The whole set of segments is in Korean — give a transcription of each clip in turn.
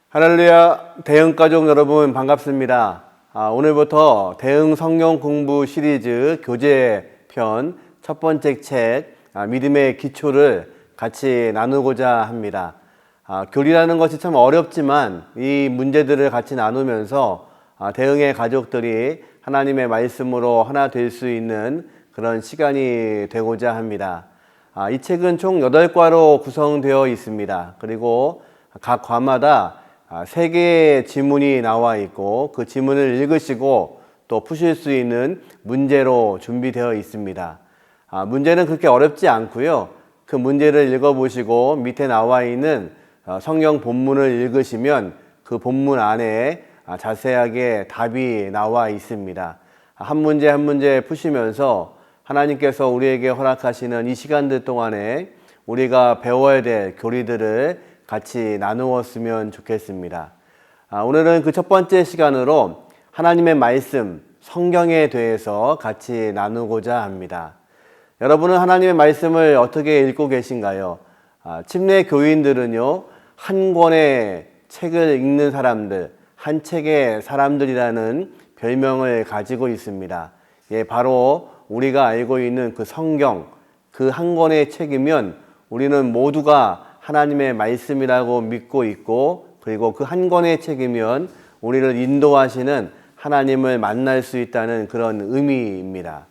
할렐루야, 대흥가족 여러분 반갑습니다. 오늘부터 대흥 성경 공부 시리즈 교재편 첫 번째 책 믿음의 기초를 같이 나누고자 합니다. 교리라는 것이 참 어렵지만 이 문제들을 같이 나누면서 대흥의 가족들이 하나님의 말씀으로 하나 될 수 있는 그런 시간이 되고자 합니다. 이 책은 총 8과로 구성되어 있습니다. 그리고 각 과마다 3개의 지문이 나와 있고 그 지문을 읽으시고 또 푸실 수 있는 문제로 준비되어 있습니다. 문제는 그렇게 어렵지 않고요. 그 문제를 읽어보시고 밑에 나와 있는 성경 본문을 읽으시면 그 본문 안에 자세하게 답이 나와 있습니다. 한 문제 한 문제 푸시면서 하나님께서 우리에게 허락하시는 이 시간들 동안에 우리가 배워야 될 교리들을 같이 나누었으면 좋겠습니다. 오늘은 그 첫 번째 시간으로 하나님의 말씀, 성경에 대해서 같이 나누고자 합니다. 여러분은 하나님의 말씀을 어떻게 읽고 계신가요? 침례 교인들은요, 한 권의 책을 읽는 사람들, 한 책의 사람들이라는 별명을 가지고 있습니다. 바로 우리가 알고 있는 그 성경, 그 한 권의 책이면 우리는 모두가 하나님의 말씀이라고 믿고 있고, 그리고 그 한 권의 책이면 우리를 인도하시는 하나님을 만날 수 있다는 그런 의미입니다.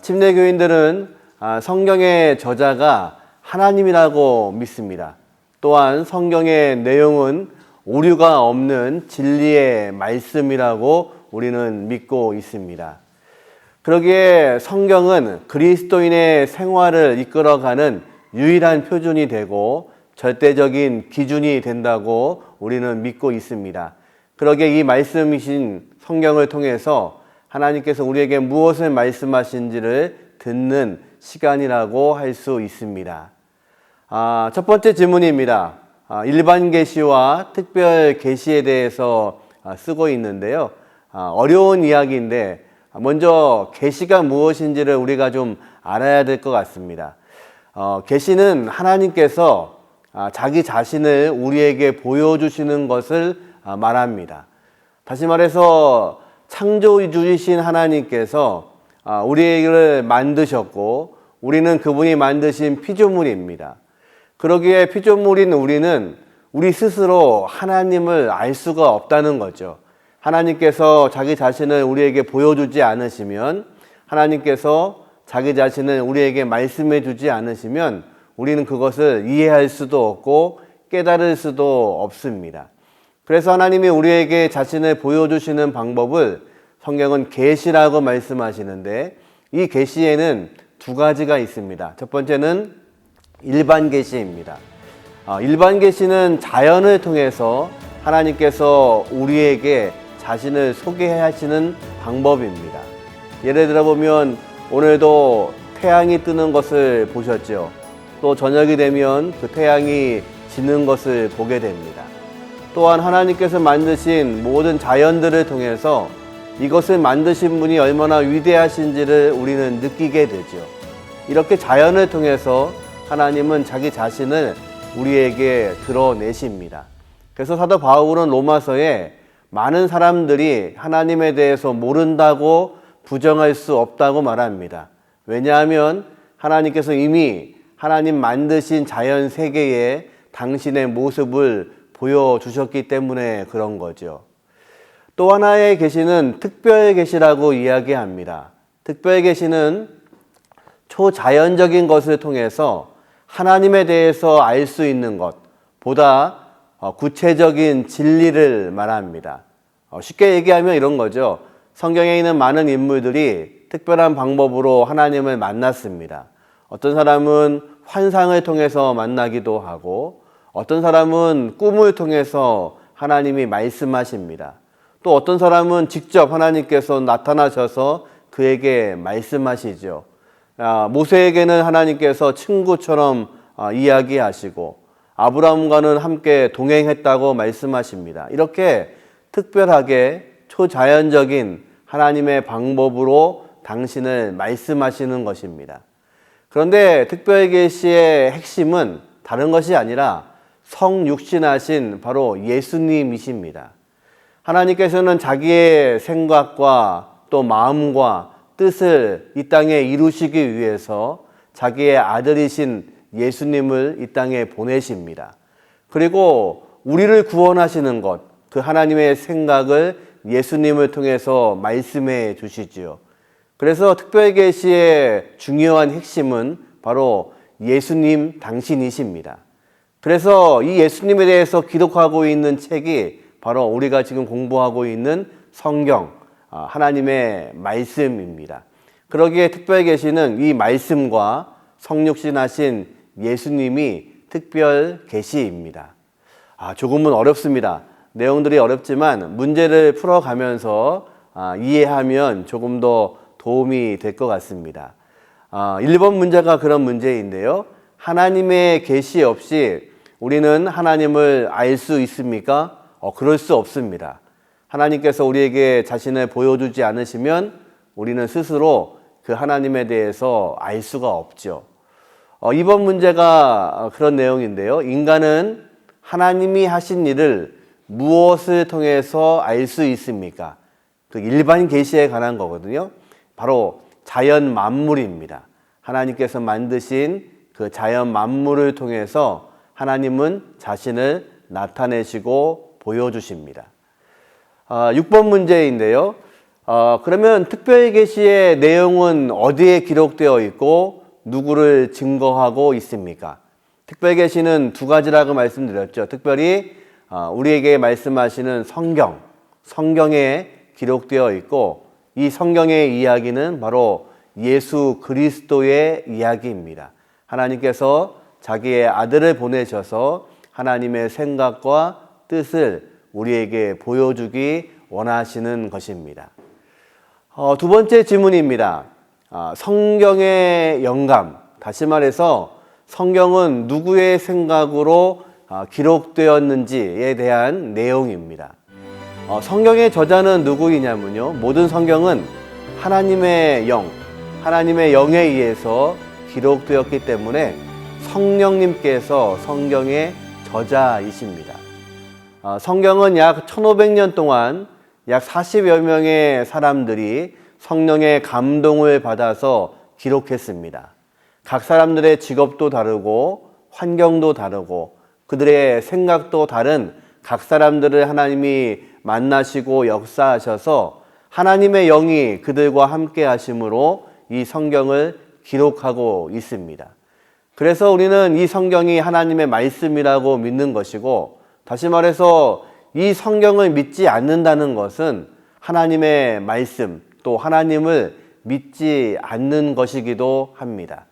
침례교인들은 성경의 저자가 하나님이라고 믿습니다. 또한 성경의 내용은 오류가 없는 진리의 말씀이라고 우리는 믿고 있습니다. 그러기에 성경은 그리스도인의 생활을 이끌어가는 유일한 표준이 되고 절대적인 기준이 된다고 우리는 믿고 있습니다. 그러기에 이 말씀이신 성경을 통해서 하나님께서 우리에게 무엇을 말씀하신지를 듣는 시간이라고 할 수 있습니다. 첫 번째 질문입니다. 일반 계시와 특별 계시에 대해서 쓰고 있는데요. 어려운 이야기인데 먼저 계시가 무엇인지를 우리가 좀 알아야 될 것 같습니다. 계시는 하나님께서 자기 자신을 우리에게 보여주시는 것을 말합니다. 다시 말해서 창조주이신 하나님께서 우리를 만드셨고 우리는 그분이 만드신 피조물입니다. 그러기에 피조물인 우리는 우리 스스로 하나님을 알 수가 없다는 거죠. 하나님께서 자기 자신을 우리에게 보여주지 않으시면, 하나님께서 자기 자신을 우리에게 말씀해 주지 않으시면 우리는 그것을 이해할 수도 없고 깨달을 수도 없습니다. 그래서 하나님이 우리에게 자신을 보여주시는 방법을 성경은 계시라고 말씀하시는데, 이 계시에는 두 가지가 있습니다. 첫 번째는 일반 계시입니다. 일반 계시는 자연을 통해서 하나님께서 우리에게 자신을 소개하시는 방법입니다. 예를 들어 보면 오늘도 태양이 뜨는 것을 보셨죠. 또 저녁이 되면 그 태양이 지는 것을 보게 됩니다. 또한 하나님께서 만드신 모든 자연들을 통해서 이것을 만드신 분이 얼마나 위대하신지를 우리는 느끼게 되죠. 이렇게 자연을 통해서 하나님은 자기 자신을 우리에게 드러내십니다. 그래서 사도 바울은 로마서에 많은 사람들이 하나님에 대해서 모른다고 부정할 수 없다고 말합니다. 왜냐하면 하나님께서 이미 하나님 만드신 자연 세계에 당신의 모습을 보여주셨기 때문에 그런 거죠. 또 하나의 계시는 특별 계시라고 이야기합니다. 특별 계시는 초자연적인 것을 통해서 하나님에 대해서 알 수 있는 것보다 구체적인 진리를 말합니다. 쉽게 얘기하면 이런 거죠. 성경에 있는 많은 인물들이 특별한 방법으로 하나님을 만났습니다. 어떤 사람은 환상을 통해서 만나기도 하고, 어떤 사람은 꿈을 통해서 하나님이 말씀하십니다. 또 어떤 사람은 직접 하나님께서 나타나셔서 그에게 말씀하시죠. 모세에게는 하나님께서 친구처럼 이야기하시고, 아브라함과는 함께 동행했다고 말씀하십니다. 이렇게 특별하게 초자연적인 하나님의 방법으로 당신을 말씀하시는 것입니다. 그런데 특별 계시의 핵심은 다른 것이 아니라 성육신하신 바로 예수님이십니다. 하나님께서는 자기의 생각과 또 마음과 뜻을 이 땅에 이루시기 위해서 자기의 아들이신 예수님을 이 땅에 보내십니다. 그리고 우리를 구원하시는 것, 그 하나님의 생각을 예수님을 통해서 말씀해 주시지요. 그래서 특별계시의 중요한 핵심은 바로 예수님 당신이십니다. 그래서 이 예수님에 대해서 기록하고 있는 책이 바로 우리가 지금 공부하고 있는 성경, 하나님의 말씀입니다. 그러기에 특별계시는 이 말씀과 성육신하신 예수님이 특별계시입니다. 조금은 어렵습니다. 내용들이 어렵지만 문제를 풀어가면서 이해하면 조금 더 도움이 될 것 같습니다. 1번 문제가 그런 문제인데요. 하나님의 계시 없이 우리는 하나님을 알 수 있습니까? 그럴 수 없습니다. 하나님께서 우리에게 자신을 보여주지 않으시면 우리는 스스로 그 하나님에 대해서 알 수가 없죠. 2번 문제가 그런 내용인데요. 인간은 하나님이 하신 일을 무엇을 통해서 알 수 있습니까? 그 일반 계시에 관한 거거든요. 바로 자연 만물입니다. 하나님께서 만드신 그 자연 만물을 통해서 하나님은 자신을 나타내시고 보여주십니다. 6번 문제인데요. 그러면 특별계시의 내용은 어디에 기록되어 있고 누구를 증거하고 있습니까? 특별계시는 두 가지라고 말씀드렸죠. 특별히 우리에게 말씀하시는 성경에 기록되어 있고 이 성경의 이야기는 바로 예수 그리스도의 이야기입니다. 하나님께서 자기의 아들을 보내셔서 하나님의 생각과 뜻을 우리에게 보여주기 원하시는 것입니다. 두 번째 질문입니다. 성경의 영감, 다시 말해서 성경은 누구의 생각으로 기록되었는지에 대한 내용입니다. 성경의 저자는 누구이냐면요. 모든 성경은 하나님의 영에 의해서 기록되었기 때문에 성령님께서 성경의 저자이십니다. 성경은 약 1500년 동안 약 40여 명의 사람들이 성령의 감동을 받아서 기록했습니다. 각 사람들의 직업도 다르고 환경도 다르고 그들의 생각도 다른 각 사람들을 하나님이 만나시고 역사하셔서 하나님의 영이 그들과 함께 하심으로 이 성경을 기록하고 있습니다. 그래서 우리는 이 성경이 하나님의 말씀이라고 믿는 것이고, 다시 말해서 이 성경을 믿지 않는다는 것은 하나님의 말씀, 또 하나님을 믿지 않는 것이기도 합니다.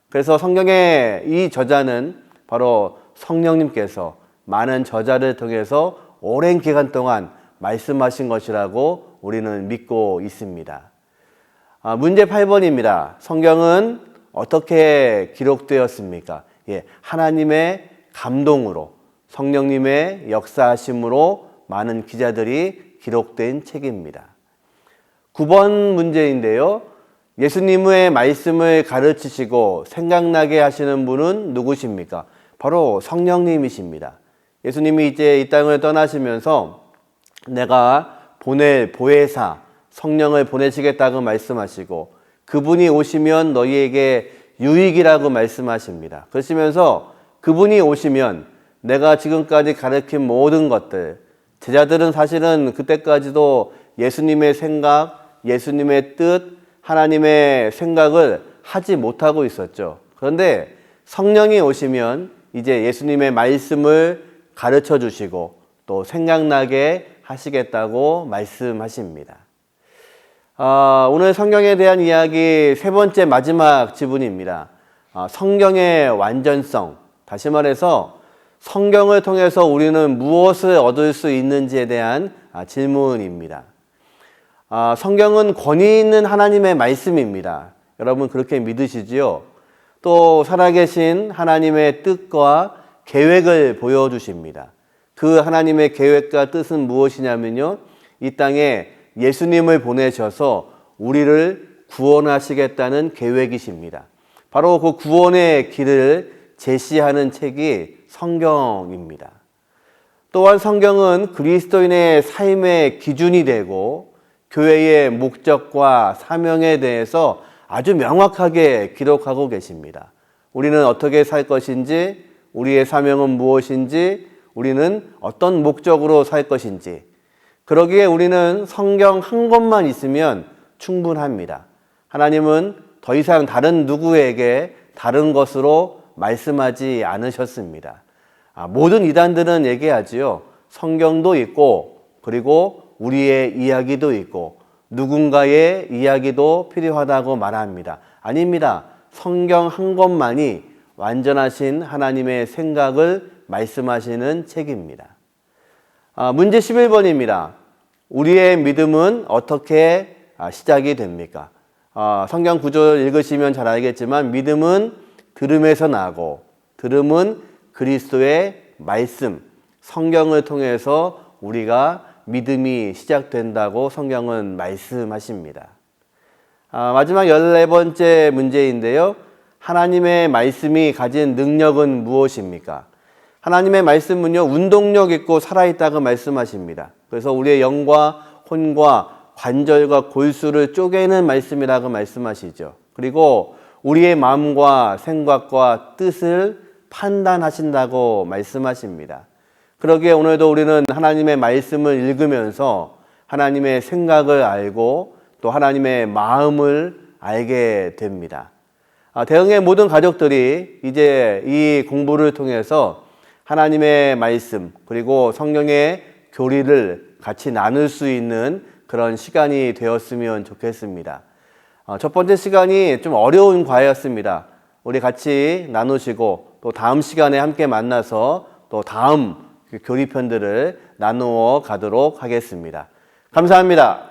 그래서 성경의 이 저자는 바로 성령님께서 많은 저자를 통해서 오랜 기간 동안 말씀하신 것이라고 우리는 믿고 있습니다. 문제 8번입니다. 성경은 어떻게 기록되었습니까? 하나님의 감동으로, 성령님의 역사하심으로 많은 기자들이 기록된 책입니다. 9번 문제인데요. 예수님의 말씀을 가르치시고 생각나게 하시는 분은 누구십니까? 바로 성령님이십니다. 예수님이 이제 이 땅을 떠나시면서 내가 보낼 보혜사 성령을 보내시겠다고 말씀하시고 그분이 오시면 너희에게 유익이라고 말씀하십니다. 그러시면서 그분이 오시면 내가 지금까지 가르친 모든 것들, 제자들은 사실은 그때까지도 예수님의 생각, 예수님의 뜻, 하나님의 생각을 하지 못하고 있었죠. 그런데 성령이 오시면 이제 예수님의 말씀을 가르쳐 주시고 또 생각나게 하시겠다고 말씀하십니다. 오늘 성경에 대한 이야기 세 번째 마지막 지분입니다. 성경의 완전성, 다시 말해서 성경을 통해서 우리는 무엇을 얻을 수 있는지에 대한 질문입니다. 성경은 권위 있는 하나님의 말씀입니다. 여러분 그렇게 믿으시지요? 또 살아계신 하나님의 뜻과 계획을 보여주십니다. 그 하나님의 계획과 뜻은 무엇이냐면요, 이 땅에 예수님을 보내셔서 우리를 구원하시겠다는 계획이십니다. 바로 그 구원의 길을 제시하는 책이 성경입니다. 또한 성경은 그리스도인의 삶의 기준이 되고 교회의 목적과 사명에 대해서 아주 명확하게 기록하고 계십니다. 우리는 어떻게 살 것인지, 우리의 사명은 무엇인지, 우리는 어떤 목적으로 살 것인지, 그러기에 우리는 성경 한 권만 있으면 충분합니다. 하나님은 더 이상 다른 누구에게 다른 것으로 말씀하지 않으셨습니다. 모든 이단들은 얘기하지요. 성경도 있고, 그리고 우리의 이야기도 있고, 누군가의 이야기도 필요하다고 말합니다. 아닙니다. 성경 한 권만이 완전하신 하나님의 생각을 말씀하시는 책입니다. 문제 11번입니다. 우리의 믿음은 어떻게 시작이 됩니까? 성경 구절 읽으시면 잘 알겠지만 믿음은 들음에서 나고 들음은 그리스도의 말씀, 성경을 통해서 우리가 믿음이 시작된다고 성경은 말씀하십니다. 마지막 14번째 문제인데요. 하나님의 말씀이 가진 능력은 무엇입니까? 하나님의 말씀은요, 운동력 있고 살아있다고 말씀하십니다. 그래서 우리의 영과 혼과 관절과 골수를 쪼개는 말씀이라고 말씀하시죠. 그리고 우리의 마음과 생각과 뜻을 판단하신다고 말씀하십니다. 그러기에 오늘도 우리는 하나님의 말씀을 읽으면서 하나님의 생각을 알고 또 하나님의 마음을 알게 됩니다. 대흥의 모든 가족들이 이제 이 공부를 통해서 하나님의 말씀 그리고 성경의 교리를 같이 나눌 수 있는 그런 시간이 되었으면 좋겠습니다. 첫 번째 시간이 좀 어려운 과외였습니다. 우리 같이 나누시고 또 다음 시간에 함께 만나서 또 다음 교리편들을 나누어 가도록 하겠습니다. 감사합니다.